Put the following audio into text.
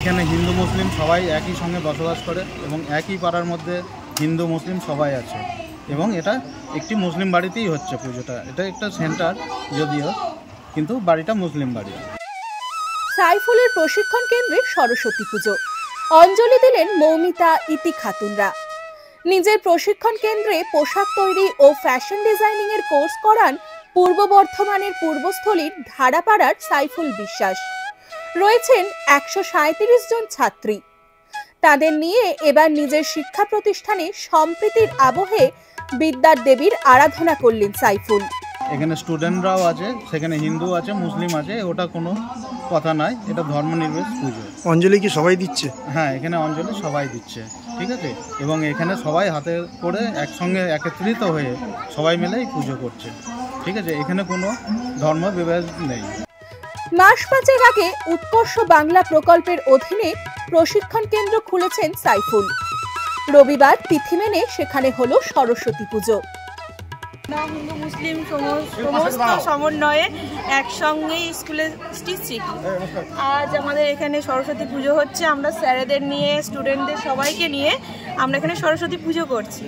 এখানে হিন্দু মুসলিম সবাই একই সঙ্গে বসবাস করে এবং একই পাড়ার মধ্যে হিন্দু মুসলিম সবাই আছে এবং এটা একটি মুসলিম বাড়িতেই হচ্ছে পুজোটা। এটা একটা সেন্টার যদিও, কিন্তু বাড়িটা মুসলিম বাড়ি। সাইফুলের প্রশিক্ষণ কেন্দ্রে সরস্বতী পুজো, অঞ্জলি দিলেন মৌমিতা ইতি খাতুনরা। নিজের প্রশিক্ষণ কেন্দ্রে পোশাক তৈরি ও ফ্যাশন ডিজাইনিং এর কোর্স করান পূর্ব বর্ধমানের পূর্বস্থলীর ধারাপাড়ার সাইফুল বিশ্বাস। রয়েছেন ১৩৭ জন ছাত্রী। তাদের নিয়ে এবার নিজের শিক্ষা প্রতিষ্ঠানে সম্প্রীতির আবহে বিদ্যার দেবীর আরাধনা করলেন সাইফুল। এখানে স্টুডেন্টরাও আছে, সেখানে হিন্দু আছে, মুসলিম আছে, ওটা কোনো কথা নয়, এটা ধর্মনিরপেক্ষ পুজো। অঞ্জলি কি সবাই দিচ্ছে? হ্যাঁ, এখানে অঞ্জলি সবাই দিচ্ছে, ঠিক আছে। এবং এখানে সবাই হাতে করে একসঙ্গে একত্রিত হয়ে সবাই মিলেই পুজো করছে, ঠিক আছে। এখানে কোনো ধর্ম বিভেদ নেই। মাস পাঁচেক আগে উৎকর্ষ বাংলা প্রকল্পের অধীনে প্রশিক্ষণ কেন্দ্র খুলেছেন সাইফুল। রবিবার তিথি মেনে সেখানে হলো সরস্বতী পুজো। হিন্দু মুসলিম সমস্ত সমন্বয়ে একসঙ্গে স্কুলে শিখি। আজ আমাদের এখানে সরস্বতী পুজো হচ্ছে। আমরা স্যারেদের নিয়ে, স্টুডেন্টদের সবাইকে নিয়ে আমরা এখানে সরস্বতী পুজো করছি।